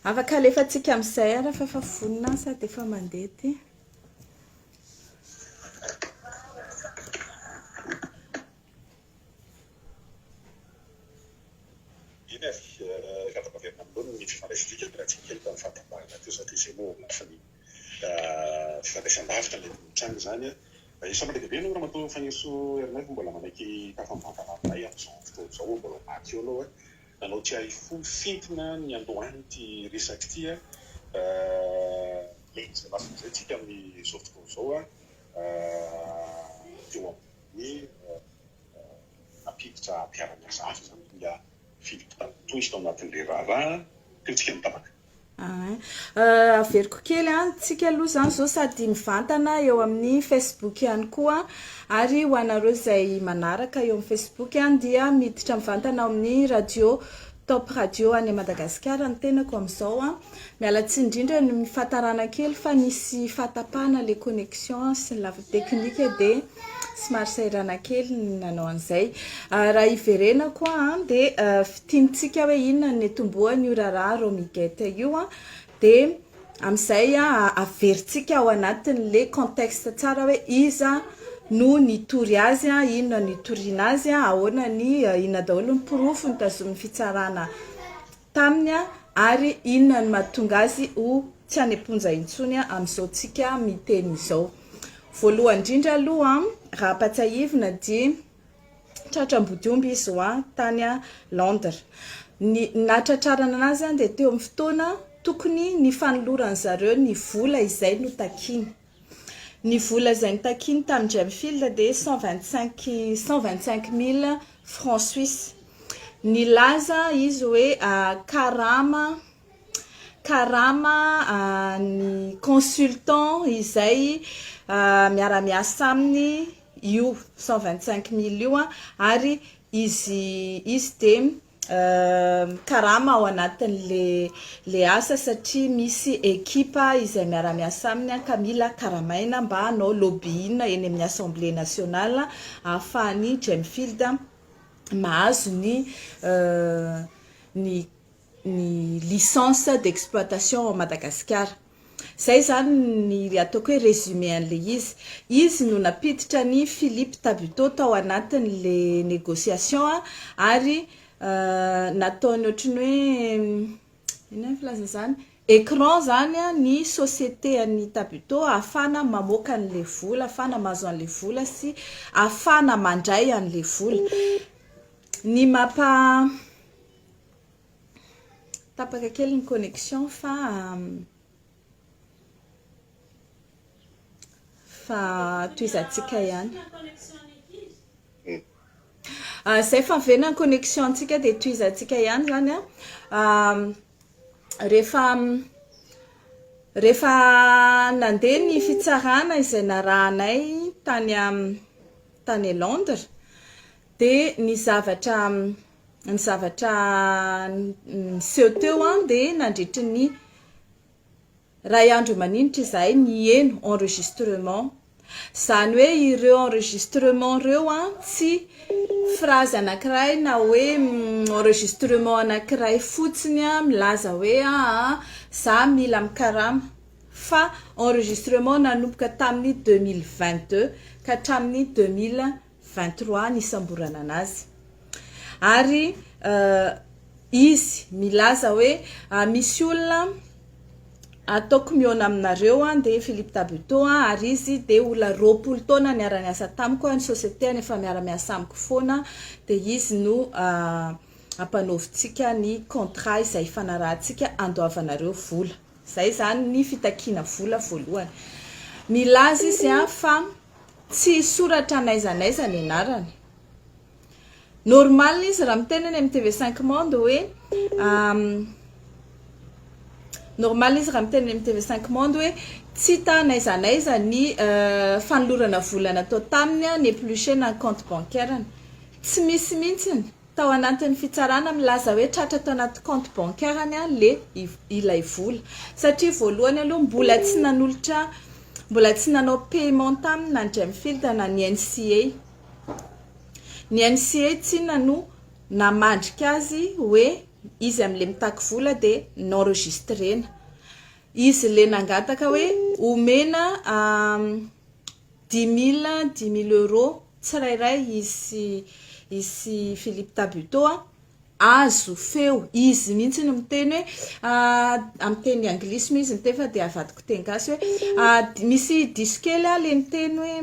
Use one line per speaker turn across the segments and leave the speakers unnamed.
Afaka alefatsika amin'izay ara fa efa vonona sady efa mandeha ty.
Isama lehibe aloha raha matao fagniso herinay mbola manaiky kafam-pankananay amin'izao fotoana izao mbola maty eo aloha nanao ty folo fintina ny andohany ty resaky ty izy lafiny zay tsika amin'izao fotoana izao teo amin'ny nampiditra mpiara-miasa hafa zany mila filipitoisy tao anatin'le raha teo tsika mitabaka.
Averiko kely tsika aloha zany zao sady mivantana eo amin'ny Facebook ihany koa ary ho anareo izay manaraka eo amin'ny Facebook dia miditra mivantana amin'ny radio Top Radio any Madagasikara ny tenako amin'izao miala tsiny indrindra ny mifatarana kely fa nisy fatapana le connexion sy ny lafy teknika dia somary sairana kely nanao an'izay raha iverena koa dia fitiantsika hoe inona ny tomboany io raharaha romigeta io dia amin'izay averintsika ao anatin'le contexte tsara hoe iza no nitory azy inona nitoriana azy ahoana ny inona daholo ny porofo ny tazomin'ny fitsarana taminy ary inona ny mahatonga azy ho tsy haneponja intsony amin'izao tsika miteny izao. Voalohany indrindra aloha raha Patsahivina dia tratram-bodiomby izy tany Londres. Ny natratrarana anazy dia teo amin'ny fotoana tokony ny fanolorany zareo ny vola izay no takiny. Ny vola izay notakiny tamin'ny Gemfield dia 125 000 francs suisses. Ny laza izy hoe karama ny consultant izay miara-miasa aminy io 125 000 io ary izy dia karama ao anatin'le asa satria misy ekipa izay miara-miasa aminy ka mila karamaina mba hanao lobbying eny amin'ny Assemblée nationale ahafahany Gemfield mahazo ny licence d'exploitation au Madagascar. Zay zany ny ataoko hoe résumé an'le izy no napiditra ny Philippe Tabuteau tao anatin'le négociation ary nataony ohatrany hoe ina filaza zany écran zany ny société any Tabuteau ahafana mamoaka an'le vola ahafana mahazo an'le vola sy ahafana mandray an'le vola. Ny tapaka kely ny connexion fa toizantsika ihany. Zay fa miverina ny connexion antsika dia toizantsika ihany zany rehefa nandeha ny fitsarana izay narahanay tany Londres dia ny zavatra niseho teo dia nandritry ny ray andro maninitra izahay nieno enregistrement. Zany hoe ireo enregistrement ireo tsy phrase anankiray na hoe enregistrement anankiray fotsiny milaza hoe za mila mikarama fa enregistrement nanomboka tamin'ny 2022 ka hatramin'ny 2023 nisamborana anazy ary izy milaza hoe misy olona ataoko miona aminareo dia Philippe Tabuteau ary izy dia olona 20 taona niara-niasa tamiko ny société efa miara-miasa amiko foana dia izy no ampanaovitsika ny contrat izay fanarahantsika andoavanareo vola. Zay zany ny fitakiana vola voalohany. Milaza izy fa tsy soratra naizanaiza ny anarany. Normal izy raha mitenany amin'ny TV5 Monde hoe tsy ta naizanaiza ny fanolorana vola natao taminy ny éplucher compte bancaire. Tsy misy mihitsiny tao anatin'ny fitsarana milaza hoe tratra tao anaty compte bancaire le ilay vola satria voalohany aloha mbola tsy nanao paiement taminy na Gemfield na ny NCA. Ny NCA tsy nano namandrika azy hoe izy am'le mitaky vola de n'enregistrena izy le nangataka hoe omena 10 000 euros tsirairay izy Philippe Tabuteau azo feo izy mihitsy no miteny hoe amin'ny teny anglisy izy miteny fa de avadiko teny gasy hoe misy diskely le miteny hoe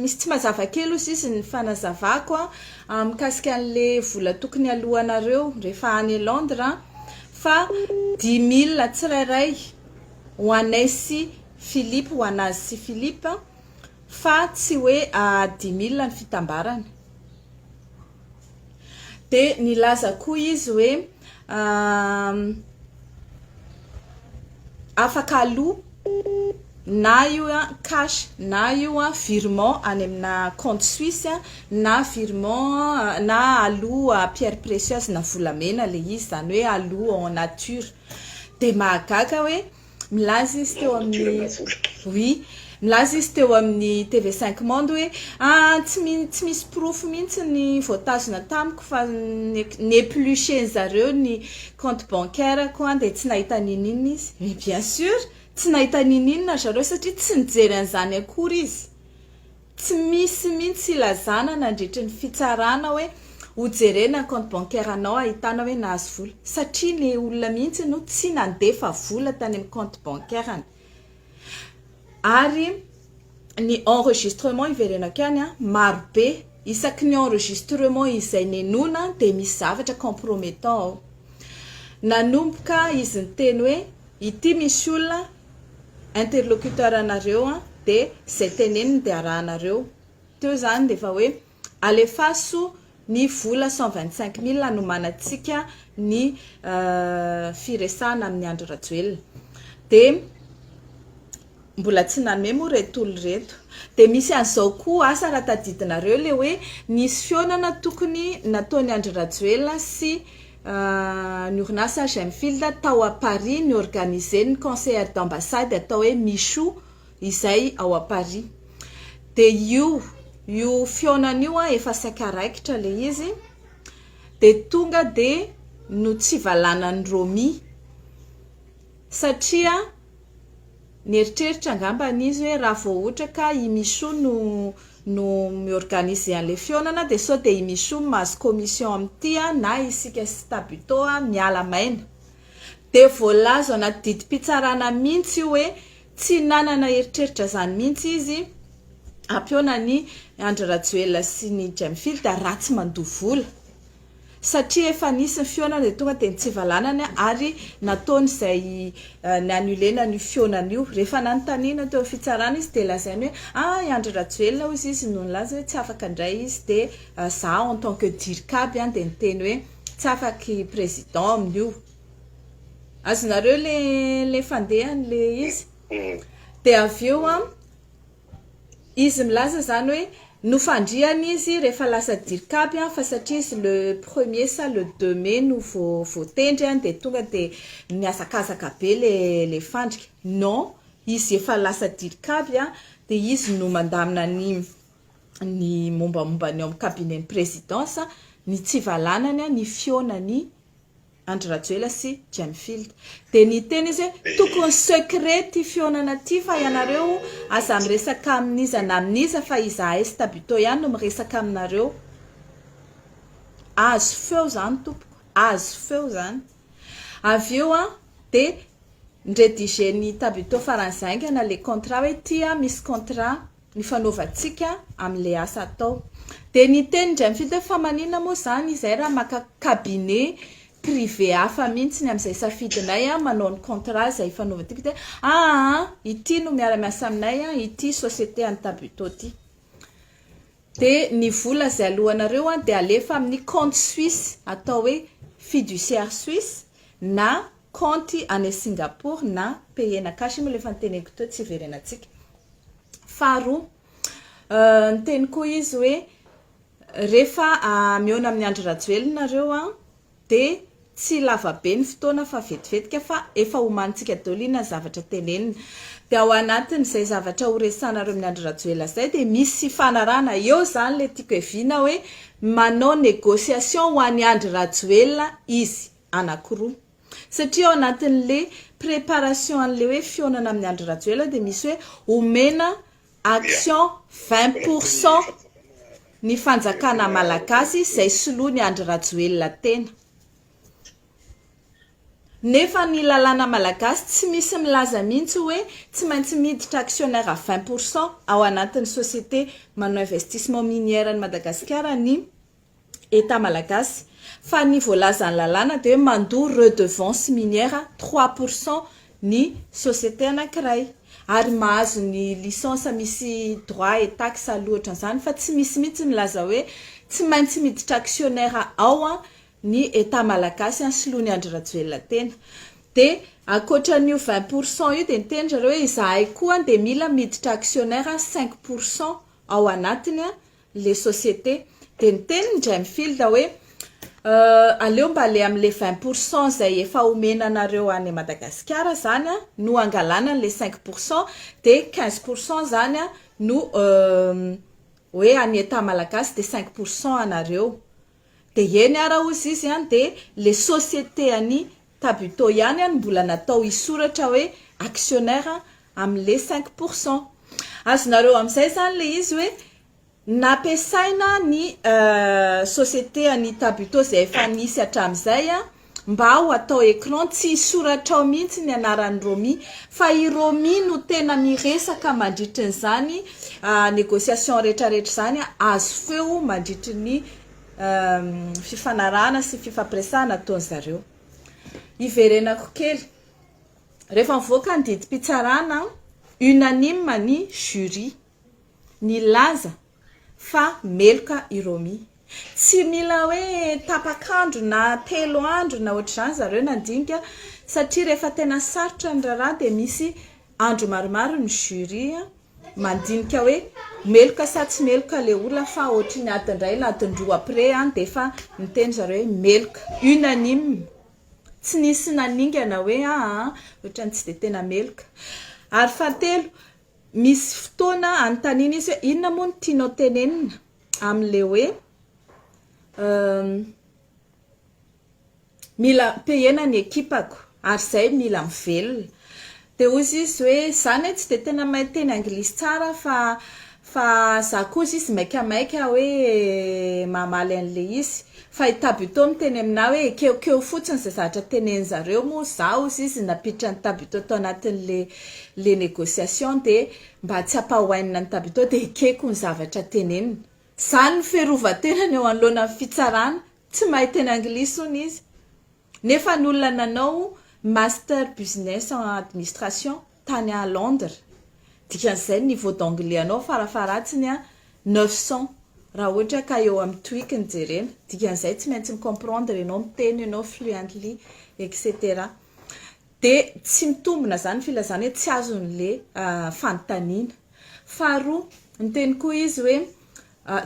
misy tsy mazava kely izy ny fanazavako mikasika an'le vola tokony alohanareo rehefa any Londres fa 10 000 tsirairay ho anay sy Philippe ho anazy sy Philippe fa tsy hoe 10 000 ny fitambarany de nilaza koa izy hoe afaka aloha na io cash na io virement any amina compte suisse na virement na aloha pierre précieuse na volamena le izy zany hoe aloha en nature de mahagaga hoe milaza izy teo amin'ny oui milaza izy teo amin'ny TV5 Monde hoe tsy misy proof mihitsy ny voatazona tamiko fa n'éplucher zareo ny compte bancaire ko de tsy nahita ninina izy mais bien sûr tsy nahita ninina zareo satria tsy nijery an'izany akory izy tsy misy mihitsy ilazana nandritra ny fitsarana hoe hojerena compte bancaire anao ahitana hoe nahazo vola satria ny olona mihitsy no tsy nandefa vola tany amin'ny compte bancaire ary ny enregistrement iverena akany maro be isaky ny enregistrement izay nenona de misy zavatra compromettant nanomboka izy niteny hoe ity misy olona interlocuteur anareo de zay teneniny de arahanareo teo zany de fa hoe alefaso ny vola 125 000 anomanantsika ny firesana amin'ny andro rajoelina de mbola tsy nanome moa reto olo reto de misy an'izao koa asa raha tadidinareo le hoe nisy fionana tokony nataony Andry Rajoelina sy ny orinasa Gemfield tao à Paris ny organiser ny conseillère d'ambassade atao hoe Michou izay ao à Paris de io fionana io efa sakaraikitra le izy de tonga de no tsy valanany Romy satria nieritreritra angambany hoe raha vao ohatra ka i Michou no miorganiser an'le fionana de sao de i Michou mahazo commission amin'ity na isika sy Tabuteau miala maina de voalazo anaty didim-pitsarana mihitsy hoe tsy nanana eritreritra zany mihitsy izy ampiona ny Andry Rajoelina sy ny Gemfield ratsy mandovola satria efa nisy ny fionana de tonga de tsy valanany ary nataony zay ny annulena ny fionana io rehefa nanontaniana teo fitsarana izy de lazainy hoe Andry Rajoelina izy no nilaza hoe tsy afaka indray izy de za en tant que dirikaby de niteny hoe tsy afaky président amin'io azonareo le fandehany le izy de aveo izy milaza zany hoe no fandriany izy rehefa lasa dirikaby fa satria izy le 1er sa le 2 mai no voatendry de tonga de miazakazaka be le fandrika non izy efa lasa dirikaby de izy no mandamina ny mombamombany ao amin'ny cabinet ny présidence ny tsy valanany ny fionany Andry Rajoelina sy Gemfield de ny teny izy hoe tokony secret ty fionana ty fa ianareo aza miresaka amin'iza na amin'iza fa izahay sy Tabuteau ihany no miresaka aminareo azo feo zany tompoko azo feo zany aveo de nrediger ny Tabuteau faranzaingana le contrat hoe ty misy contrat ny fanaovantsika amin'le asa atao de ny teny Gemfield fa manina moa zany izay raha maka cabinet privé hafa mihitsy ny amin'izay safidinay manao ny contrat zay fanaovantsika de ity no miara-miasa aminay ity société any Tabuteau ty de ny vola zay alohanareo de alefa amin'ny compte suisse atao hoe fiduciaire suisse na compte any Singapour na pays na cash mo le fa niteneko teo tsy verenatsika faharoa niteny koa izy hoe rehefa miona amin'ny Andry Rajoelina nareo de tsy lava be ny fotoana fa vetivetika fa efa homanitsika dolina zavatra tenenina de ao anatiny zay zavatra horesanareo amin'ny Andry Rajoelina zay de misy fanarana eo zany le tiako evina hoe manao négociation ho an'ny Andry Rajoelina izy anankiroa satria ao anatin'le préparation an'le hoe fionana amin'ny andro rajoela dia misy hoe omena action 20% ny fanjakana malagasy izay soloa ny andro rajoelona tena nefa ny lalàna malagasy tsy misy milaza mihitsy hoe tsy maintsy miditra actionnaire à 20% ao anatin'ny société manao investissement minière ny Madagasikara ny état malagasy fa ny voalazany lalàna dia mandoa redevance minière 3% ny société anankiray ary mahazo ny licence misy droit et taxe aloatra an'izany fa tsy misy mihitsy milaza hoe tsy maintsy miditra actionnaire ao ny état malagasy soloa ny andro rajoelona tena dia ankoatran'io 20% io dia niteny zareo hoe izahay koa dia mila miditra actionnaire 5% ao anatiny les sociétés dia niteny indray mifilda hoe aleo mba le amin'le 20% zay efa omenanareo any Madagasikara zany no angalana le 5% dia 15% zany no hoe any état malagasy dia 5% anareo dia eny ara ozy izy dia le société any Tabuto ihany mbola natao isoratra hoe actionnaire amin'le 5%. Azonareo amin'izay zany le izy hoe nampiasaina ny société any Tabuto izay efa nisy hatramin'izay mba ho atao écran tsy isoratra ao mihitsy ny anaran'ny Romi fa i Romi no tena miresaka mandritry n'izany négociation rehetrarehetra zany azo feo mandritry ny fifanarana sy fifampiresahana ataony zareo. Iverenako kely rehefa mivoaka ny didim-pitsarana unanime ny jury ny laza fa meloka i Romi tsy mila hoe tapakandro na telo andro na ohatr'izany zareo nandinika satria rehefa tena sarotra ny raharaha dia misy andro maromaro ny jury mandinika hoe meloka sa tsy meloka le olona fa ohatry ny adin-dray na adin-droa après dia efa niteny zareo hoe meloka unanime tsy nisy naningana hoe ohatrany tsy dia tena meloka ary fahatelo misy fotoana anontaniana izy hoe inona moa no tianao tenenina amin'le hoe mila payena ny ekipako ary zay mila mivelona dia ozy izy hoe zany tsy dia tena mahay teny anglisy tsara fa za kosa izy maikamaika hoe mamaly an'le izy fa Tabuto miteny amina hoe ekeokeo fotsiny izay zavatra teneny zareo moa za ozy izy napiditra ny Tabuto tao anatin'le négociation dia mba tsy hampahoainina ny Tabuto dia ekeko ny zavatra tenenina zany ny fiarovan-tenany eo anoloana ny fitsarana tsy mahay teny anglisy hono izy nefa ny olona nanao master business en administration tany à Londres dikan'izay niveau d'anglais anao farafaratsiny 900 raha ohatra ka eo amin'ny TOEIC ny jerena dikan'izay tsy maintsy micomprendre ianao miteny ianao fluently etc dia tsy mitombona zany filazana hoe tsy azon'le fanontaniana faharoa niteny koa izy hoe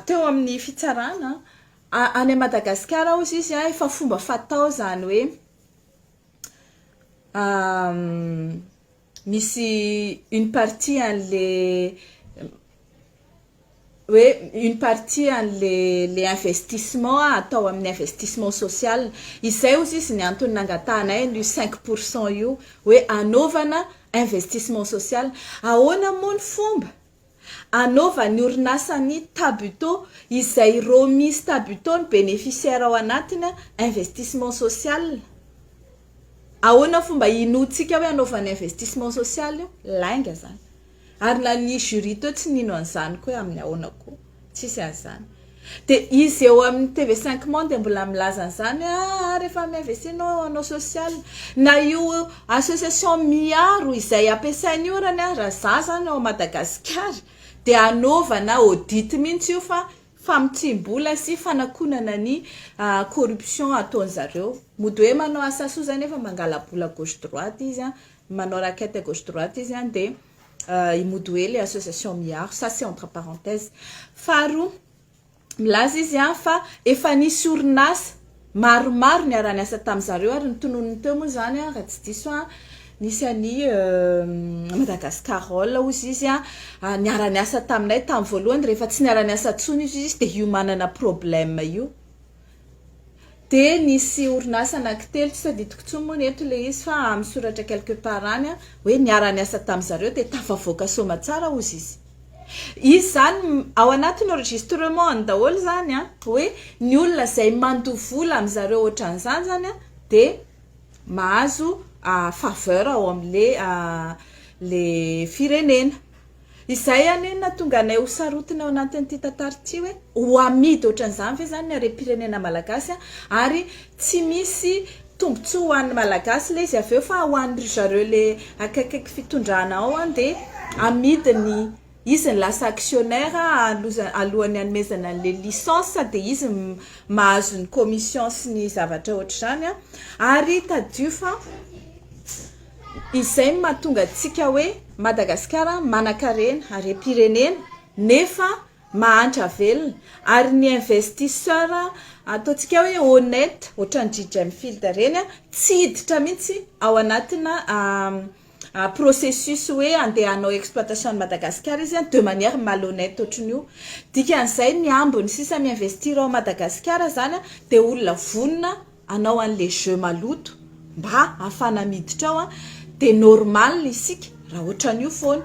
teo amin'ny fitsarana any Madagasikara ozy izy efa fomba fatao zany hoe misy une partie an'le investissement atao amin'ny investissement social izay ozy izy ny antony nangatanay ny 5% io hoe anaovana investissement social ahoana moa ny fomba anaova ny orinasany Tabuto izay Romi sy Tabuto ny bénéficiaire ao anatiny investissement social ahoana fomba inotsika hoe anaovana investissement social io lainga zany ary na ny jury to tsy nino an'izany koa amin'ny ahoana koa tsisy an'izany dia izy eo amin'ny TV5 Monde mbola milaza an'izany rehefa miinvestinao anao social na io association miaro izay ampiasainy io rany raha za zany ao Madagasikara dia anaovana audit mihitsy io fa mitsimbola sy fanakonana ny corruption ataony zareo mody hoe manao asasoa zany efa mangala-bola gauche droite izy manao raquette gauche droite izy dia imody hoe le association miaro ça c'est entre parenthèses faharoa milaza izy fa efa nisy orinasa maromaro ny arany asa tamin'izareo ary nitononony teo moa zany raha tsy diso nisy any Madagascarol ozy izy niara-ny asa taminay tamin'ny voalohany rehefa tsy niara-ny asa tsony izy dia io manana problème io dia nisy orinasa anankitelo tsy sadidiko intsony moa neto le izy fa misoratra quelque part any hoe niara-ny asa tamin'izareo dia tafavoaka soma tsara ozy izy zany ao anatin'ny enregistrement daholo zany hoe ny olona izay mandovola amin'izareo ohatran'izany zany dia mahazo faveur ao amin'le le firenena. Izay any natonga anay ho sarotiny ao anatin'ity tantarity hoe ho amidy ohatran'izany ve zany ny harem-pirenena malagasy ary tsy misy tombontsoa ho an'ny malagasy le izy avy eo fa ho an'ny zareo le akaikaiky fitondrana ao dia amidiny izy ny lasa actionnaire alohan'ny hanomezana an'le licence dia izy mahazo ny commission sy ny zavatra ohatr'izany ary tadio fa izay mahatonga antsika hoe Madagasikara manan-karena harem-pirenena nefa mahantra velona ary ny investisseur ataontsika hoe honnête ohatran'ny Jim Field reny tsy hiditra mihitsy ao anatina processus hoe andehanao exploitation de Madagascar izy de manière malhonnête ohatrany io dikan'izay ny ambony sisa miinvestir ao Madagasikara zany dia olona vonona anao an'le jeu maloto mba afana miditra ao dia normal isika raha ohatran'io foana.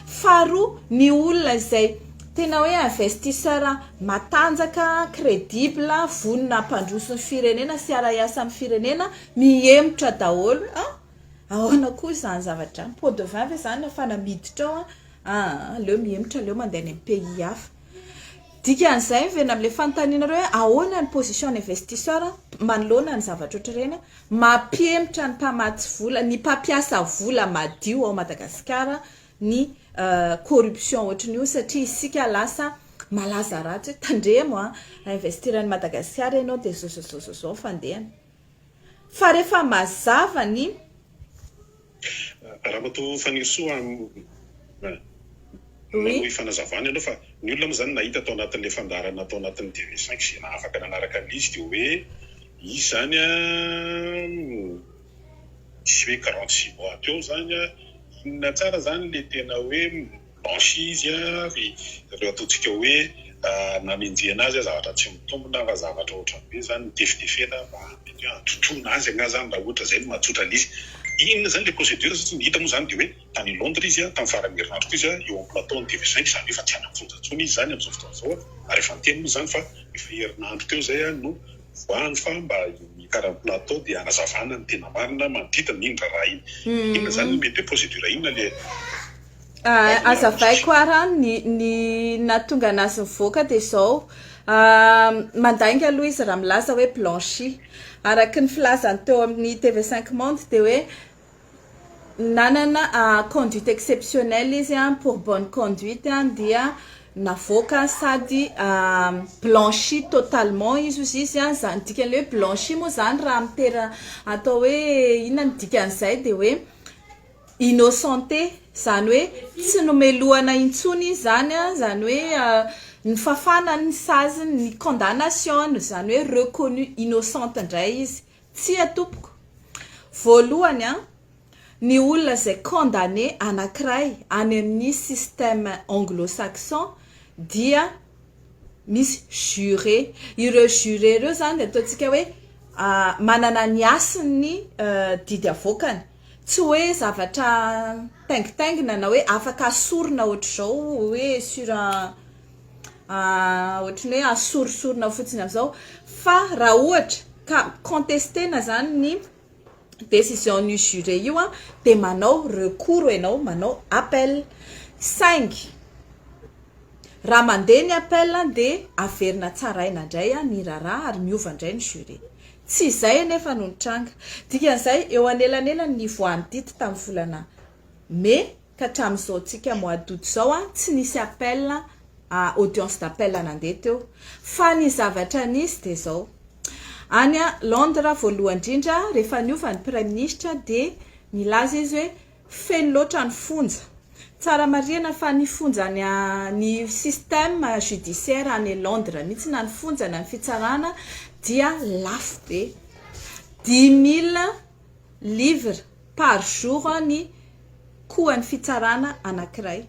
Faharoa ny olona izay tena hoe investisseur matanjaka crédible vonona mpandroso ny firenena sy ara-iasa amin'ny firenena mihemotra daholo ahoana koa izany zavatra pot de vin ve zany afana miditra ao leo mihemotra leo mandeha any amin'ny pays hafa dikan'izay vena amin'ilay fanontaniana reo hoe ahoana ny position investisseur manoloana ny zavatra ohatry ireny mampihemotra ny mpamatsy vola ny mpampiasa vola madio ao Madagasikara ny corruption ohatran'io satria isika lasa malaza ratsy hoe tandremo investir any Madagasikara ianao dia zao fandehany fa rehefa mazava ny
raha mato fanirisoa no ifanazavany aloha fa ny olona moa zany nahita atao anatin'le fandarana atao anatin'ny TV5 sy na afaka nanaraka an'izy dia hoe izy zany tsy hoe 46 mois teo zany inona tsara zany le tena hoe blanchi izy reo ataontsika hoe namenjena azy zavatra tsy mitombona fa zavatra ohatran'be zany defidefena mba mety hoe antotoana azy agna zany raha ohatra zay no matsotra an'izy inona zany le procédure satria ny hita moa zany dia hoe tany Londres izy tamin'ny farany herinandro koa izy eo amin'ny plateau ny TV5 zany hoe fa tsy anafonjatsony izy zany amin'izao fotoana zao ary efa niteny moa zany fa efa herinandro teo zay no voany fa mba karaha plateau dia anazavana ny tena marina manodidina n'indra raha iny inona zany mety hoe procédure inona le
azavaiko ara ny natonga anazy mivoaka dia izao mandainga aloha izy raha milaza hoe blanchi araky ny filazany teo amin'ny TV5 Monde dia hoe nanana conduite exceptionnelle izy pour bonne conduite dia navoaka sady blanchi totalement izy zany dikan'le hoe blanchi moa zany raha mitera atao hoe inona ny dikan'izay dia hoe innocenté zany hoe tsy nomelohana intsony zany zany hoe ny fafana ny sazy ny condamnation zany hoe reconnu innocente indray izy tsy atompoko voalohany ny olona izay condamné anankiray any amin'ny système anglo-saxon dia misy juré ireo juré ireo zany dia ataontsika hoe manana ny asiny didy avoakany tsy hoe zavatra taingitaingina na hoe afaka asorona ohatr'izao hoe sur ohatrany hoe asorosorona fotsiny amin'izao fa raha ohatra ka contestena zany ny décision ny juré io dia manao recours ianao manao appel saingy raha mandeha ny appel dia averina tsaraina indray ny raharaha ary miova indray ny juré tsy izay nefa no nitranga dikan'izay eo anelanelany ny voan'ny dity tamin'ny volana mai ka hatramin'izao tsika mois d'août zao tsy nisy appel audience d'appel nandeha teo fa ny zavatra nisy dia zao any Londres voalohany indrindra rehefa niova ny prime ministre dia milaza izy hoe feno loatra ny fonja tsara marina fa ny fonja ny système judiciaire any Londres mihitsy na ny fonja na ny fitsarana dia lafo be 10,000 livres par jour ny koan'ny fitsarana anankiray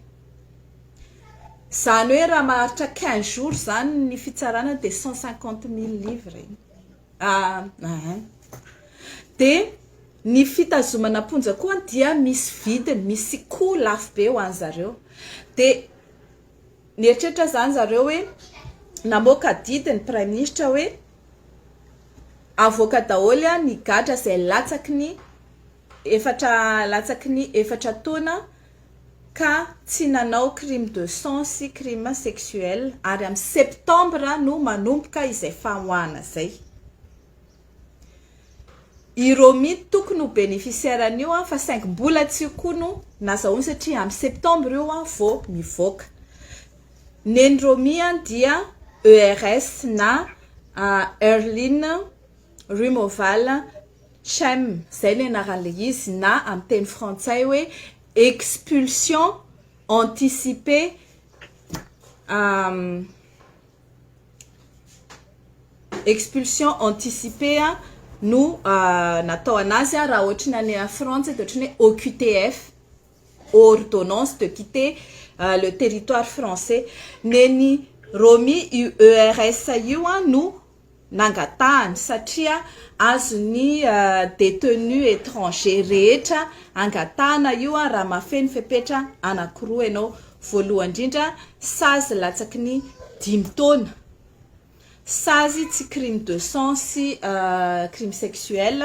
zany hoe raha maharitra 15 jours zany ny fitsarana dia 150,000 livres dia ny fitazomana ponja koa dia misy vidiny, misy coût lafo be ho an'ny zareo. Dia nieritreritra zany zareo hoe namoaka didiny prime ministre hoe avoaka daholy ny gadra izay latsaky ny efatra taona ka tsy nanao crime de sang sy crime sexuel, ary amin'ny septembre no manomboka izay famoahana zay. I Romy tokony ho bénéficiaire an'io fa 5 mbola tsy koa no nazahoany satria amin'ny septembre io vao mivoaka. Neny Romy dia ERS na Early Removal Shame, zay ny anaran'ilay izy, na amin'ny teny frantsay hoe expulsion anticipée no natao anazy raha ohatrany any Frantsa dia ohatrany hoe OQTF, ordonnance de quitter le territoire français. Neny Romy ERS io no nangatahany satria azony détenu étranger rehetra angatahana io raha mafeny fepetra anankiroa ianao. Voalohany indrindra sazy latsaky ny 5 taona, sazy tsy crime de sang sy crime sexuel,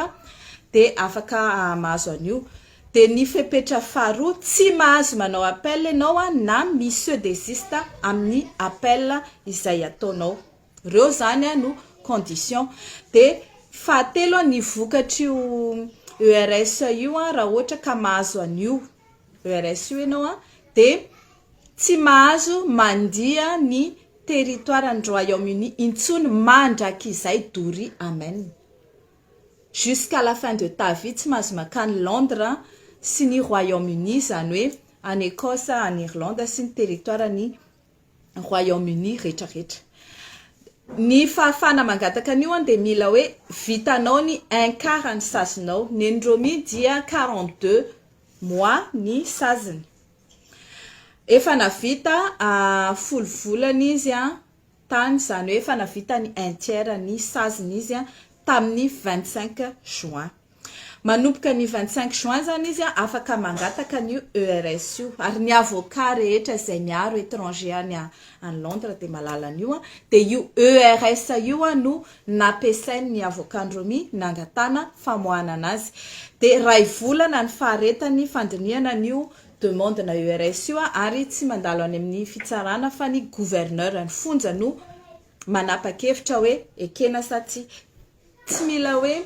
dia afaka mahazo an'io. Dia ny fepetra faharoa tsy mahazo manao appel ianao na misy desista amin'ny appel izay ataonao. Reo zany no condition. Dia fahatelo ny vokatrio ERS io raha ohatra ka mahazo an'io ERS io ianao dia tsy mahazo mandia ny territoire ny Royaume-Uni intsony mandraky izay dory amen. Jusqu'à la fin de ta vie tsy mahazo makany Londres sy ny Royaume-Uni, zany hoe any Écosse, any Irlande sy ny territoire ny Royaume-Uni rehetrarehetra. Ny fahafana mangataka an'io dia mila hoe vitanao ny 1/4 ny sazonao. Neny Romy dia 42 mois ny saziny. Efa navita 10 volana izy tany, zany hoe efa navita ny 1/3 ny saziny izy tamin'ny 25 juin. Manomboka ny 25 juin zany izy afaka mangataka ny ERS io, ary ny avocat rehetra izay miaro étranger any Londres dia malala an'io. Dia io ERS io no nampiasainy ny avocat Romy nangatana famoahana anazy. Dia ray volana ny faharetany fandiniana an'io demande na ERS io, ary tsy mandalo any amin'ny fitsarana fa ny gouverneur ny fonja no manapa-kevitra hoe ekena sa tsy mila hoe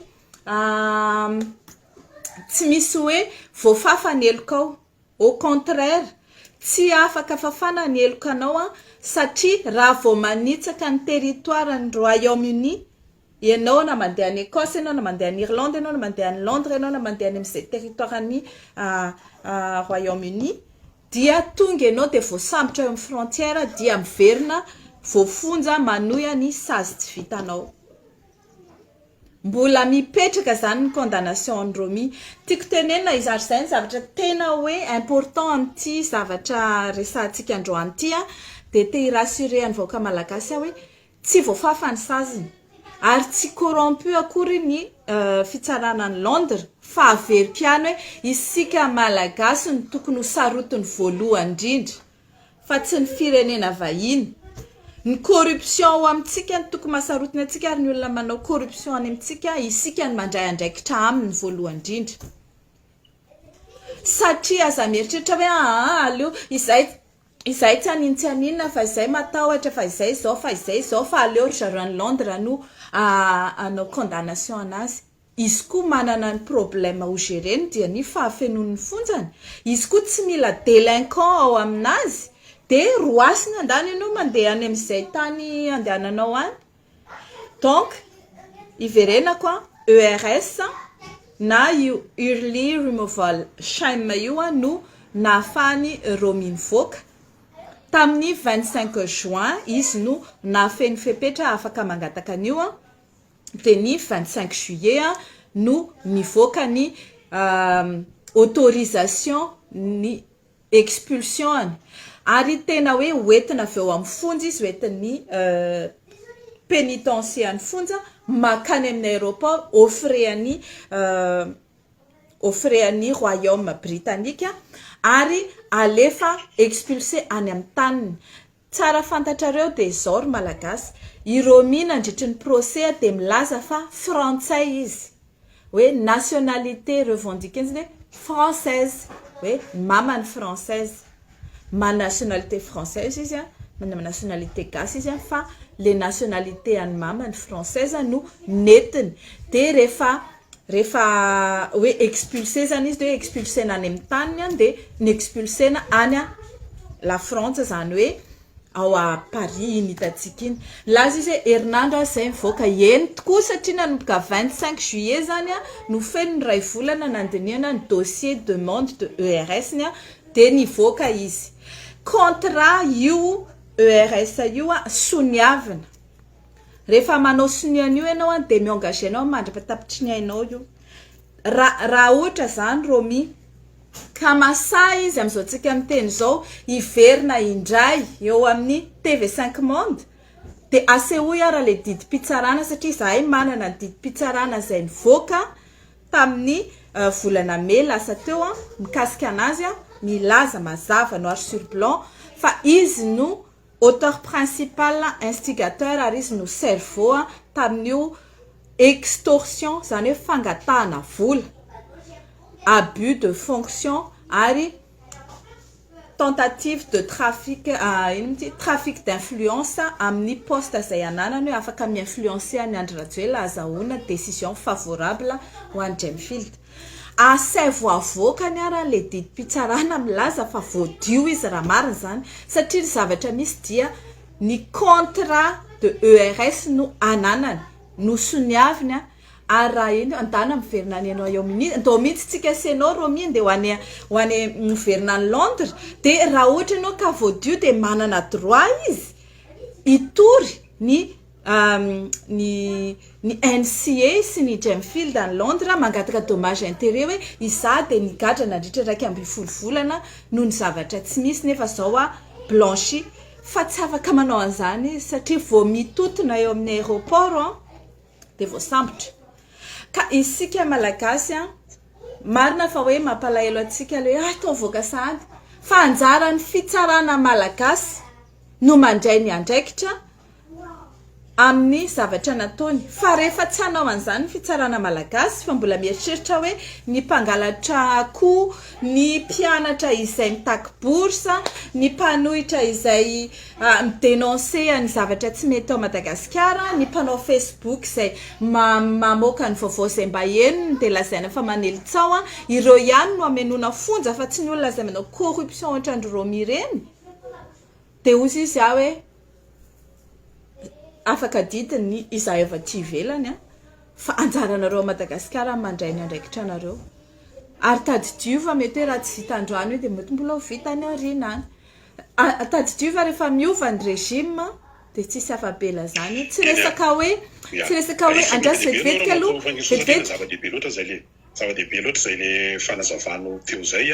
tsy misy hoe voafafa ny elokao. Au contraire, tsy afaka fafana ny elokanao satria raha vao manitsaka ny territoire ny Royaume-Uni ianao, na mandeha any Écosse ianao, na mandeha any Irlande ianao, na mandeha any Londres ianao, na mandeha any amin'izay territoire ny Royaume-Uni, dia tonga ianao dia voasambotra eo amin'ny frontière dia miverina voafonja manohy ny sazy tsy vitanao. Mbola mipetraka zany ny condamnation any Romy. Tiako tenenina izary zay ny zavatra tena hoe important amin'ity zavatra resahantsika androany ity dia te hirassurer ny vahoaka malagasy hoe tsy voafafa ny saziny ary tsy corrompu akory ny fitsarana ny Londres, fa averi-piano hoe isika malagasy ny tokony ho sarotiny voalohany indrindra fa tsy ny firenena vahiny. Ny corruption ao amintsika ny tokony mahasarotiny antsika, ary ny olona manao corruption any amintsika isika ny mandray andraikitra aminy voalohany indrindra. Satria aza mieritreritra hoe aleo izay tsy aninona fa izay matahotra, fa izay zao, fa izay zao, fa aleo ry zareo any Londres no anao condamnation anazy. Izy koa manana ny problème ho géreny dia ny fahafenon'ny fonjany. Izy koa tsy mila délinquant ao aminazy dia roasiny andany ianao mandeha any amin'izay tany andehananao any. Donc iverenako ERS na io Early Removal Shame io no nahafahany Romy nivoaka. Tamin'ny 25 juin izy no nahafeny fepetra afaka mangataka an'io. Dia ny 25 juillet no nivoaka ny autorisation ny expulsion. Ary tena hoe hoentina avy eo amin'ny fonjy izy, hoentin'ny pénitencier ny fonja makany amin'ny aéroport offréan'ny royaume britannique ary alefa expulsé any amin'ny taniny. Tsara fantatrareo dia zao ry malagasy, i Romy nandritry ny procès dia milaza fa frantsay izy. Hoe nationalité revendiquée izy française. Hoe mamany française. Ma nationalité française izy mana nationalité gasy izy fa les nationalités any mamany française no netiny. Dia rehefa hoe expulsé zany izy dia expulsé any amin'ny taniny dia ny expulsé any la France zany hoe ao a Paris initantsika iny. Laza izy herinandro izay mivoaka eny tokoa satria nanomboka 25 juillet zany no feno ny ray volana nandinihana ny dossier demande de ERS dia nivoaka izy. Contrat io ERS io soniavina. Rehefa manao sonian'io ianao dia miengagé anao mandrapatapitry ny ainao io. Raha ohatra zany Romy ka masay izy amin'izao tsika amin'ny teny zao hiverina indray eo amin'ny TV5 Monde dia asehoy ara le didim-pitsarana satria zahay manana ny didim-pitsarana izay nivoaka tamin'ny volana May lasa teo mikasika anazy milaza mazava noir sur blanc fa izy no auteur principal instigateur ary izy no cerveau tamin'io extorsion zany hoe fangatahana vola, abus de fonction ary tentative de trafic d'influence amin'ny poste zay ananany hoe afaka mi-influencer ny Andry Rajoelina azahoana décision favorable ho an'ny Gemfield. Asay voavoaka ny ara le didim-pitsarana milaza fa voadio izy raha marina zany satria ny zavatra misy dia ny contrat de ERS no ananany no soniaviny ary raha iny andana miverina ny anao eo amin'ny ndao mihitsy tsika senao Romy dia ho any miverina ny Londres dia raha ohatra ianao ka voadio dia manana droit izy hitory ny NCA sy ny Gemfield any Londres mangataka dommage intérêt hoe iza dia nigadra nandritra 2.5 volana noho ny zavatra tsy misy nefa zao blanchi fa tsy afaka manao an'izany satria vao mitotona eo amin'ny aéroport dia voasambotra. Ka isika malagasy marina fa hoe mampalahelo atsika le atao voaka sahady fa anjara ny fitsarana malagasy no mandray ny andraikitra amin'ny zavatra nataony fa rehefa tsy hanao an'izany fitsarana malagasy fa mbola mieritreritra hoe ny mpangalatra akoho, ny mpianatra izay mitaky bourse, ny mpanohitra izay midénoncer ny zavatra tsy mety ao Madagasikara, ny mpanao Facebook izay mamoaka ny vaovao izay mba henony dia lazaina fa manelitsao ireo ihany no amenona fonja fa tsy ny olona izay manao corruption ohatran'ny Romy ireny dia ozy izy hoe afaka didiny izahay avy aty ivelany fa anjaranareo Madagasikara mandray ny andraikitra anareo ary tadidiova mety hoe raha tsy vita androany dia mety mbola ho vita any aoriana any. Tadidiova rehefa miova ny régime dia tsisy afabela zany tsy resaka hoe andrasy vetivety aloha vetivety
zava-dehibe loatra zay le fanazavano teo zay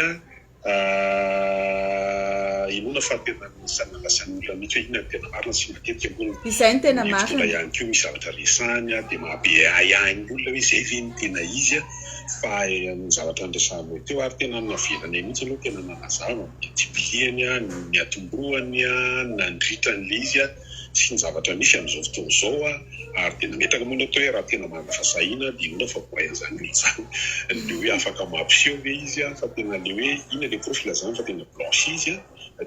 inona fa tena sanalasan'ny olona mihitsy hoe inona tena marina sy matetika
izay ny tena marina
ihany koa misy zavatra resany dia mahabe ahany olona hoe zay ve ny tena izy fa ny zavatra andresahana teo ary tena navelany mihitsy aloha tena nanazava tibiliany ny atombohany nandritrany izy sy ny zavatra misy amin'izao fotoana zao ary tena metaka moa atao hoe raha tena manafasahina dia inona fa voaizany izany le hoe afaka mampiseho ve izy fa tena le hoe ina le profil zany fa tena blanche izy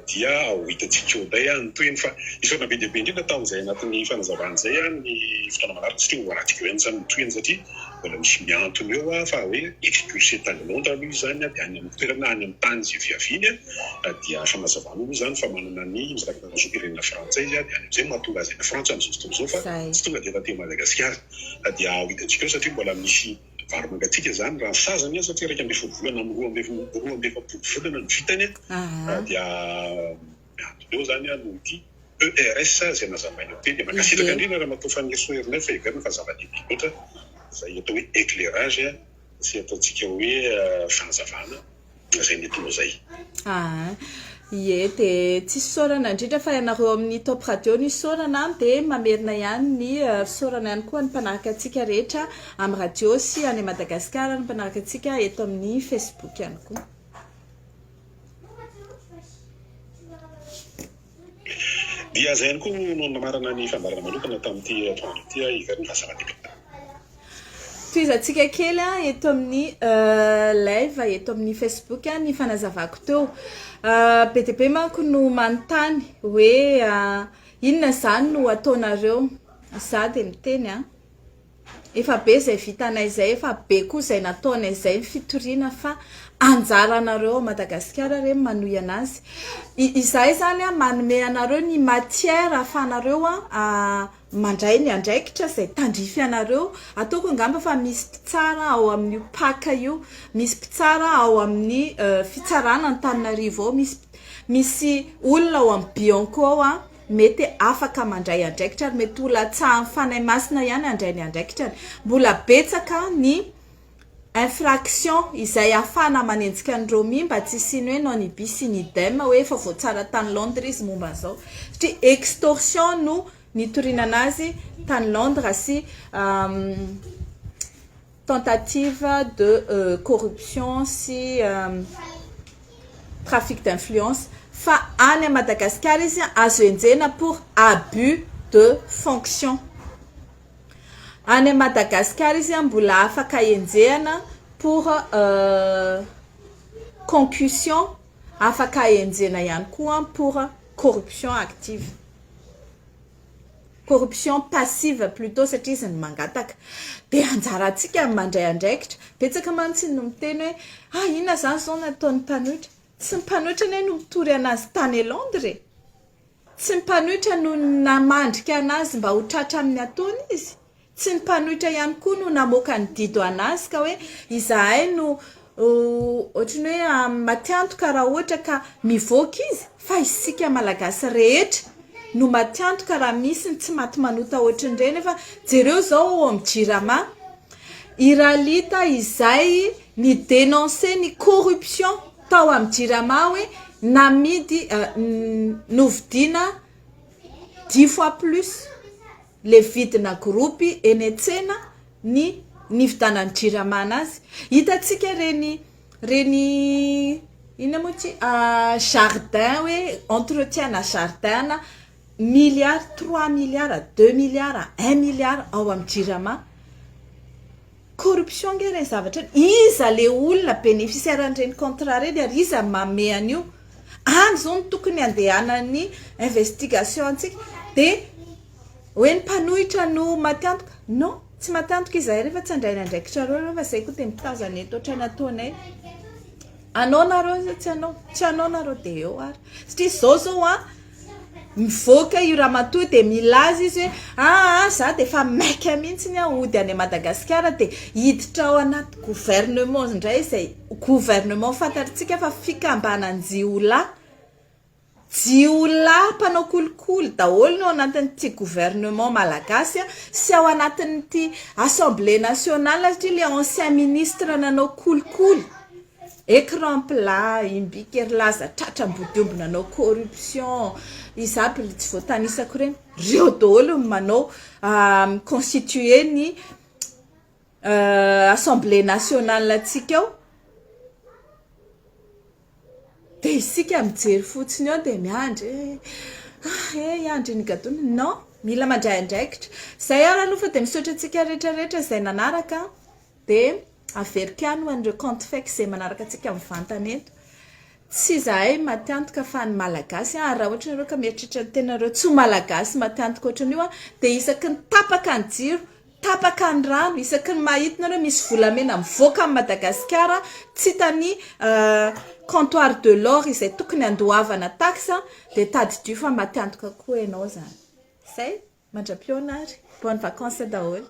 dia ho hitantsika oday nytoeny fa isona be dia be indrindra tamin'izay anatin'ny fanazavana izay ny fotoana manaraka satria hoaratika eny zany nytoeny satria mbola misy miantona eo fa hoe expulsé tany Londres aloha izany dia any amin'ny toerana any amin'ny tany izay viaviny dia fanazavana aloha izany fa manana ny mizakana zopirenina frantsay izy dia any amin'izay mahatonga azy any Frantsa amin'izao fotoana izao fa tsy tonga dia efa teo Madagasikara dia ho hitantsika eo satria mbola misy vary mangatsika zany raha ny sazany satria 2.5 volana amin'ny 2.4 volana ny vitany dia eo zany no ity ERS zay nazavaina teny dia makasitraka indrindra raha matao fanesoherina fa iverina fa zava-dehibe loatra zay atao hoe éclairage sy ataontsika hoe fanazavana zay netinao zay.
Ie, de tsisy saorana indrindra fa ianareo amin'ny Top Radio ny saorana de mamerina ihany ny saorana ihany koa ny mpanaraka antsika rehetra amin'ny radio sy any Madagasikara ny mpanaraka antsika eto amin'ny Facebook ihany koa.
Dia zay ihany koa no namarana ny fambarana manokana tamin'ity atoandro ity ikariny fahasalahibe.
Toizantsika kely eto amin'ny live eto amin'ny Facebook ny fanazavako teo. Be dia be manko no manontany hoe inona zany no ataonareo za de miteny efa be zay vitanay zay efa be koa zay nataonay zay fitoriana fa anjara anareo Madagasikara re manohy anazy. Izay zany manome anareo ny matière ahafanareo mandray ny andraikitra zay tandrify anareo. Ataoko angamba fa misy mpitsara ao amin'ny paka io, misy mpitsara ao amin'ny fitsarana Antananarivo ao, misy olona ao amin'ny Bianco ao mety afaka mandray andraikitra, mety olatsahan'ny fanahy masina ihany andray ny andraikitra. Mbola betsaka ny infraction izay afana manenjika andreo mimba tsy siny hoe non ibis in idem hoe efa voatsara tany Londres izy momba zao satria extorsion no nitoriana anazy tany Londres sy tentative de corruption sy trafic d'influence fa any à Madagascar izy azo enjena pour abus de fonction. Any Madagascar izy mbola afaka enjehana pour concussion, afaka enjehana ihany koa pour corruption active. Corruption passive plutôt satria izy ny mangataka. De anjarantsika mandray andraikitra. Betsaka mantsy no miteny hoe inona zany zao nataon'ny mpanohitra. Tsy ny mpanohitra ne no mitory anazy tany Londres. Tsy ny mpanohitra no namandrika anazy mba ho tratra amin'ny ataony izy. Tsy ny mpanohitra ihany koa no namoaka ny dido anazy ka hoe izahay no ohatrany hoe matiantoka raha ohatra ka mivoaka izy fa isika malagasy rehetra no matiantoka raha misy ny tsy maty manota ohatran'ireny efa jereo zao ao amin'ny Jirama iralita izay ny dénoncer ny corruption tao amin'ny Jirama hoe namidy novidina 10 fois plus le vidina groupe eny an-tsena ny nividanany Jirama anazy. Hitatsika reny ina moa ty jardin hoe entretien na jardin milliards, 3 milliards, 2 milliards, 1 milliard ao amin'ny Jirama. Corruption nge reny zavatra iza le olona bénéficiaire an'ireny contrat reny ary iza manome an'io. Any zao no tokony andehanan'ny investigation antsika de hoe ny mpanohitra no matiantoka. Non, tsy matiantoka izahay rehefa tsy andray ny andraikitra reo fa zay koa de mitazana eto ohatrany ataonay. Anao nareo tsy anao nareo de eo ary. Satria zao mivoaka io ramatoa de milaza izy hoe za de fa maika mihitsy ny ody any Madagasikara de hiditra ao anaty gouvernement indray izay gouvernement fantatsika fa fikambanany jiolahy mpanao kolikoly daholo no anatin'ity gouvernement malagasy sy ao anatin'ity assemblée nationale satria le ancien ministre nanao kolikoly écran plat imbiky laza tratram-bodiombona nanao corruption isaby tsy voatanisako reny reo daholo manao constituer ny assemblée nationale atsika ao de isika mijery fotsiny ao de miandry iandry ny gadona. Non, mila mandray andraikitra zay ary aloha fa de misaotra antsika rehetrarehetra zay nanaraka de averika any hoan'ireo compte fake zay manaraka antsika mivantana eto. Tsy zahay matiantoka fa ny malagasy raha ohatra nareo ka mieritritra ny tenareo tsy malagasy matiantoka ohatran'io de isaky ny tapaka ny jiro, tapaka ny rano, isaky ny mahitinareo misy volamena mivoaka amin'ny Madagasikara tsy hitany comptoir de l'or izay tokony andohavana taxe de tadidio fa matiantoka koa ianao zany. Zay mandra-pionary bonnes vacances daholo.